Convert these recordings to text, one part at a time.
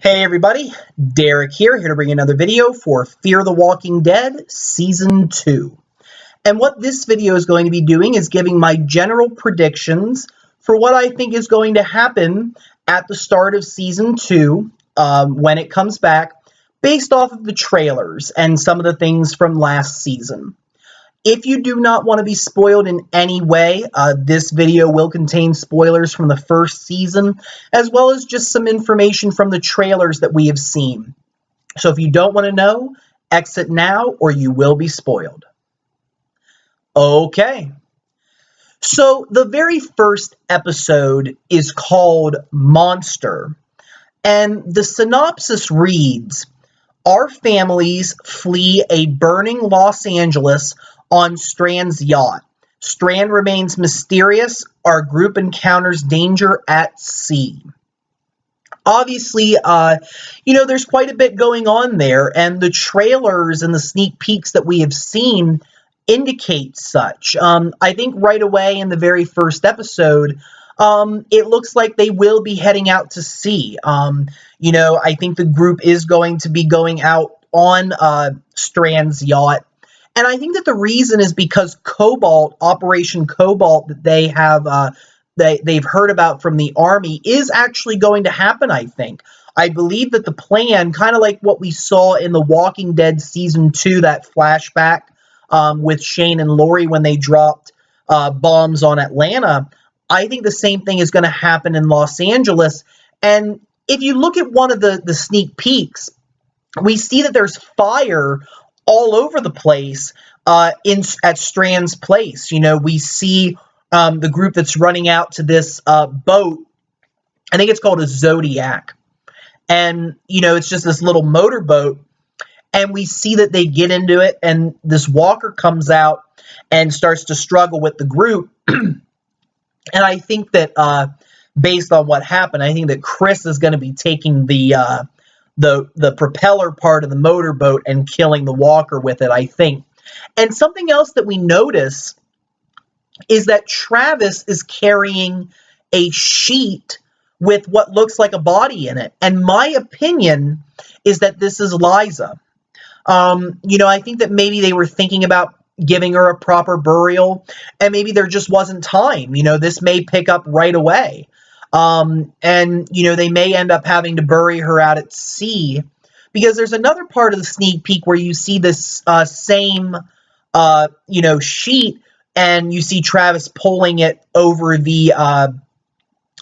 Hey everybody, Derek here to bring you another video for Fear the Walking Dead Season 2. And what this video is going to be doing is giving my general predictions for what I think is going to happen at the start of Season 2 when it comes back, based off of the trailers and some of the things from last season. If you do not want to be spoiled in any way, this video will contain spoilers from the first season, as well as just some information from the trailers that we have seen. So if you don't want to know, exit now or you will be spoiled. Okay. So the very first episode is called Monster, and the synopsis reads, "Our families flee a burning Los Angeles on Strand's yacht. Strand remains mysterious. Our group encounters danger at sea." Obviously, there's quite a bit going on there, and the trailers and the sneak peeks that we have seen indicate such. I think right away in the very first episode, it looks like they will be heading out to sea. I think the group is going to be going out on Strand's yacht. And I think that the reason is because Cobalt, Operation Cobalt, that they have they've heard about from the Army is actually going to happen, I think. I believe that the plan, kind of like what we saw in The Walking Dead Season 2, that flashback with Shane and Lori when they dropped bombs on Atlanta, I think the same thing is going to happen in Los Angeles. And if you look at one of the sneak peeks, we see that there's fire all over the place at Strand's place. We see the group that's running out to this boat. I think it's called a Zodiac. And, it's just this little motorboat. And we see that they get into it, and this walker comes out and starts to struggle with the group. And I think that based on what happened, I think that Chris is going to be taking the propeller part of the motorboat and killing the walker with it, I think. And something else that we notice is that Travis is carrying a sheet with what looks like a body in it. And my opinion is that this is Liza. I think that maybe they were thinking about giving her a proper burial, and maybe there just wasn't time. This may pick up right away. They may end up having to bury her out at sea, because there's another part of the sneak peek where you see this same, sheet, and you see Travis pulling it over the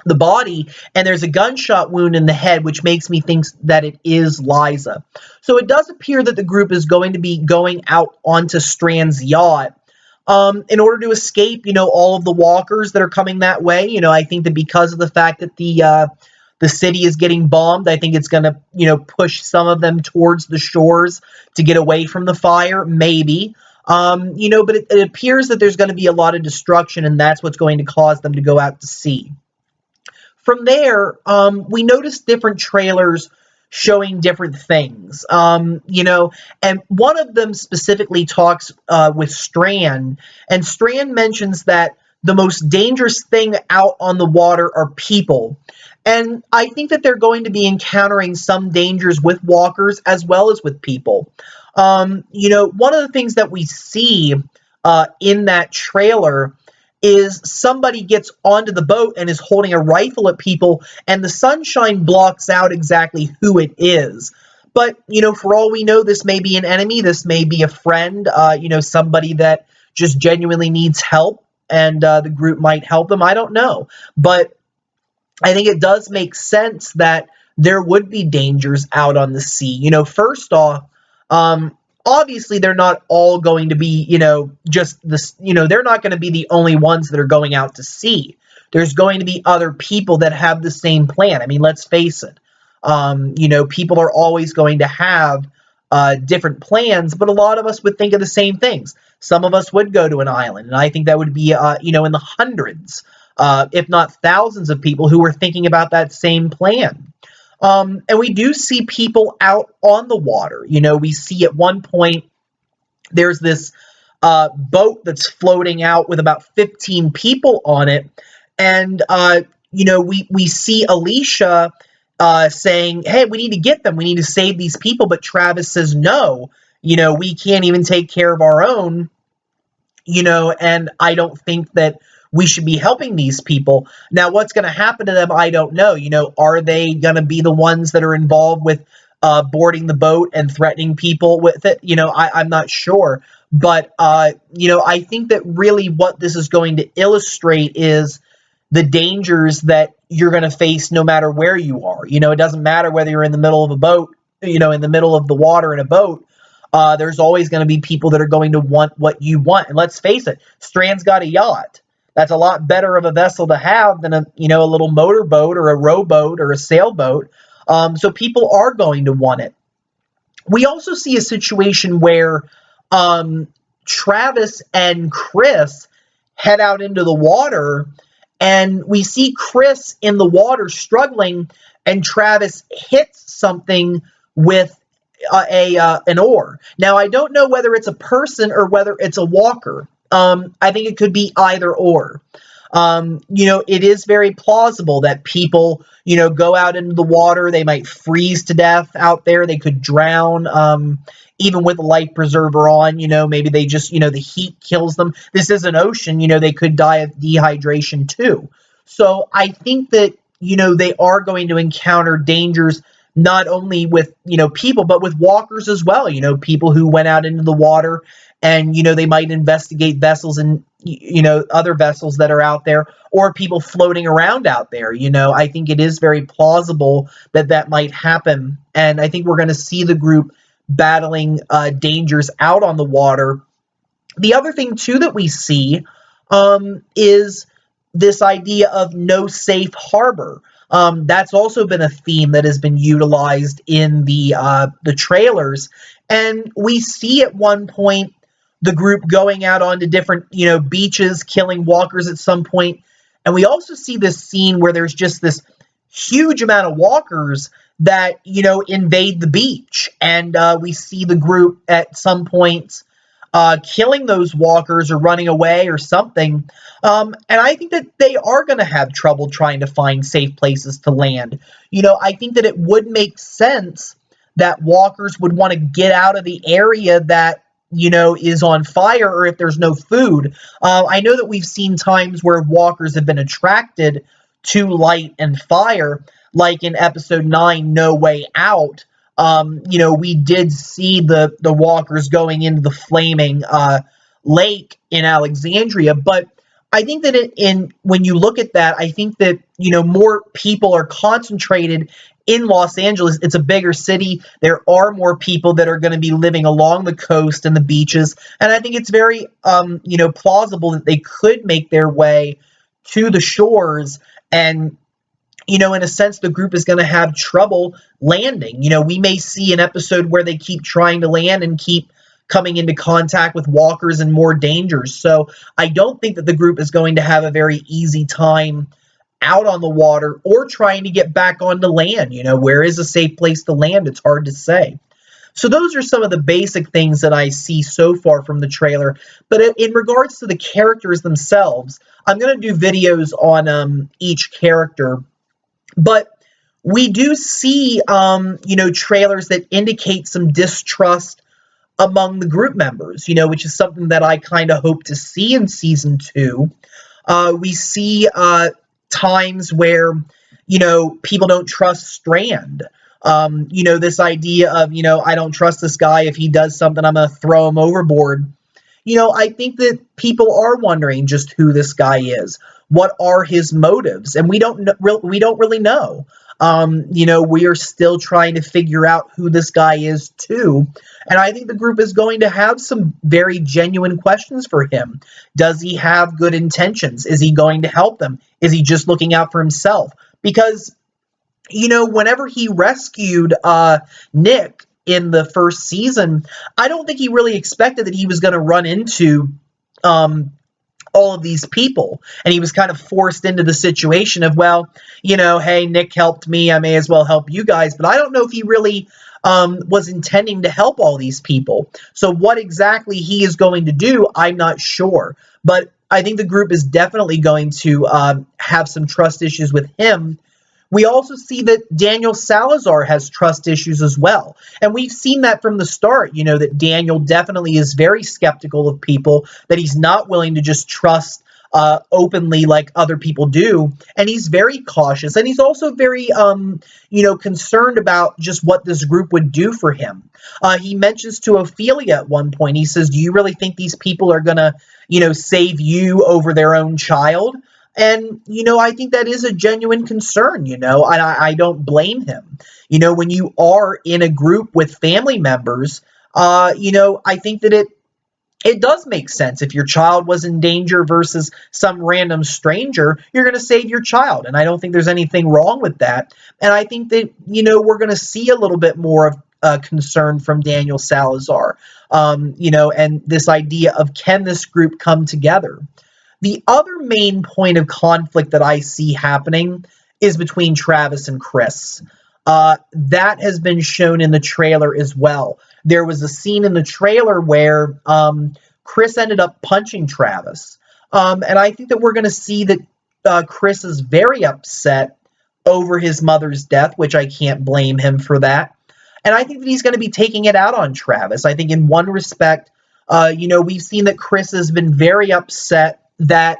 body, and there's a gunshot wound in the head, which makes me think that it is Liza. So it does appear that the group is going to be going out onto Strand's yacht in order to escape, all of the walkers that are coming that way. I think that because of the fact that the city is getting bombed, I think it's going to, push some of them towards the shores to get away from the fire, maybe. But it appears that there's going to be a lot of destruction, and that's what's going to cause them to go out to sea. From there, we noticed different trailers showing different things, and one of them specifically talks with Strand, and Strand mentions that the most dangerous thing out on the water are people. And I think that they're going to be encountering some dangers with walkers as well as with people. One of the things that we see in that trailer is somebody gets onto the boat and is holding a rifle at people, and the sunshine blocks out exactly who it is. But, for all we know, this may be an enemy, this may be a friend, somebody that just genuinely needs help, and the group might help them. I don't know. But I think it does make sense that there would be dangers out on the sea. First off, obviously, they're not all going to be, just this, they're not going to be the only ones that are going out to sea. There's going to be other people that have the same plan. I mean, let's face it. People are always going to have different plans, but a lot of us would think of the same things. Some of us would go to an island, and I think that would be, in the hundreds, if not thousands of people who were thinking about that same plan. And we do see people out on the water. We see at one point there's this boat that's floating out with about 15 people on it. And, we see Alicia saying, hey, we need to get them. We need to save these people. But Travis says, no, we can't even take care of our own, and I don't think that we should be helping these people. Now, what's going to happen to them, I don't know. Are they going to be the ones that are involved with boarding the boat and threatening people with it? I'm not sure. But, I think that really what this is going to illustrate is the dangers that you're going to face no matter where you are. It doesn't matter whether you're in the middle of a boat, in the middle of the water in a boat. There's always going to be people that are going to want what you want. And let's face it, Strand's got a yacht. That's a lot better of a vessel to have than a little motorboat or a rowboat or a sailboat. So people are going to want it. We also see a situation where Travis and Chris head out into the water, and we see Chris in the water struggling, and Travis hits something with an oar. Now, I don't know whether it's a person or whether it's a walker. I think it could be either or. It is very plausible that people, go out into the water. They might freeze to death out there. They could drown, even with a life preserver on. Maybe they just, the heat kills them. This is an ocean. They could die of dehydration too. So I think that, they are going to encounter dangers not only with, people, but with walkers as well. People who went out into the water and, they might investigate vessels and, other vessels that are out there, or people floating around out there. I think it is very plausible that that might happen. And I think we're going to see the group battling dangers out on the water. The other thing, too, that we see is this idea of no safe harbor. That's also been a theme that has been utilized in the trailers. And we see at one point the group going out onto different, beaches, killing walkers at some point. And we also see this scene where there's just this huge amount of walkers that, invade the beach. And we see the group at some point killing those walkers or running away or something. And I think that they are going to have trouble trying to find safe places to land. I think that it would make sense that walkers would want to get out of the area that, is on fire, or if there's no food. I know that we've seen times where walkers have been attracted to light and fire, like in episode 9, No Way Out. We did see the walkers going into the flaming lake in Alexandria, but I think that when you look at that, I think that, more people are concentrated in Los Angeles. It's a bigger city. There are more people that are going to be living along the coast and the beaches. And I think it's very, plausible that they could make their way to the shores. And, in a sense, the group is going to have trouble landing. We may see an episode where they keep trying to land and keep coming into contact with walkers and more dangers. So I don't think that the group is going to have a very easy time out on the water or trying to get back onto land. Where is a safe place to land? It's hard to say. So those are some of the basic things that I see so far from the trailer. But in regards to the characters themselves, I'm going to do videos on each character. But we do see, trailers that indicate some distrust among the group members, which is something that I kind of hope to see in season 2. We see times where, people don't trust Strand. This idea of, I don't trust this guy. If he does something, I'm going to throw him overboard. I think that people are wondering just who this guy is. What are his motives? And we don't really know. We are still trying to figure out who this guy is too. And I think the group is going to have some very genuine questions for him. Does he have good intentions? Is he going to help them? Is he just looking out for himself? Because, whenever he rescued Nick in the first season, I don't think he really expected that he was going to run into all of these people. And he was kind of forced into the situation of, well, hey, Nick helped me, I may as well help you guys. But I don't know if he really was intending to help all these people. So what exactly he is going to do, I'm not sure. But I think the group is definitely going to have some trust issues with him We also see that Daniel Salazar has trust issues as well. And we've seen that from the start, that Daniel definitely is very skeptical of people, that he's not willing to just trust openly like other people do. And he's very cautious. And he's also very, concerned about just what this group would do for him. He mentions to Ophelia at one point, he says, do you really think these people are going to, save you over their own child? And, I think that is a genuine concern, and I don't blame him. When you are in a group with family members, I think that it does make sense. If your child was in danger versus some random stranger, you're going to save your child. And I don't think there's anything wrong with that. And I think that, we're going to see a little bit more of concern from Daniel Salazar, and this idea of, can this group come together? The other main point of conflict that I see happening is between Travis and Chris. That has been shown in the trailer as well. There was a scene in the trailer where Chris ended up punching Travis. And I think that we're going to see that Chris is very upset over his mother's death, which I can't blame him for that. And I think that he's going to be taking it out on Travis. I think in one respect, we've seen that Chris has been very upset that,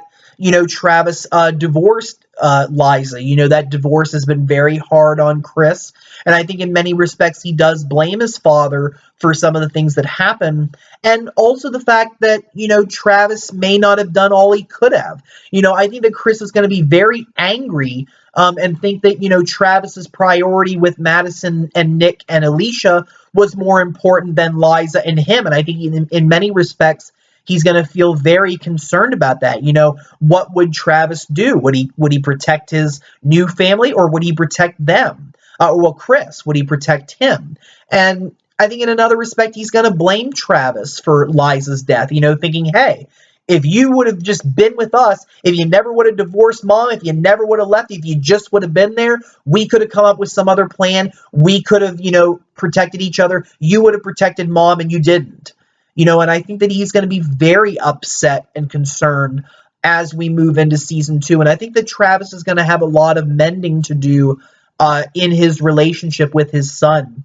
Travis divorced Liza. That divorce has been very hard on Chris. And I think in many respects, he does blame his father for some of the things that happen. And also the fact that, Travis may not have done all he could have. I think that Chris is going to be very angry and think that, Travis's priority with Madison and Nick and Alicia was more important than Liza and him. And I think in many respects, he's going to feel very concerned about that. What would Travis do? Would he protect his new family, or would he protect them? Chris, would he protect him? And I think in another respect, he's going to blame Travis for Liza's death, thinking, hey, if you would have just been with us, if you never would have divorced Mom, if you never would have left, if you just would have been there, we could have come up with some other plan. We could have, protected each other. You would have protected Mom, and you didn't. And I think that he's going to be very upset and concerned as we move into season 2. And I think that Travis is going to have a lot of mending to do in his relationship with his son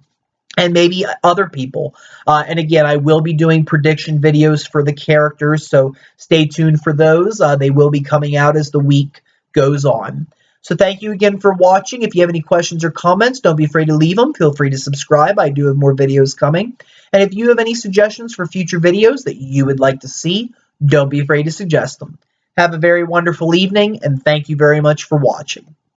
and maybe other people. And again, I will be doing prediction videos for the characters, so stay tuned for those. They will be coming out as the week goes on. So thank you again for watching. If you have any questions or comments, don't be afraid to leave them. Feel free to subscribe. I do have more videos coming. And if you have any suggestions for future videos that you would like to see, don't be afraid to suggest them. Have a very wonderful evening, and thank you very much for watching.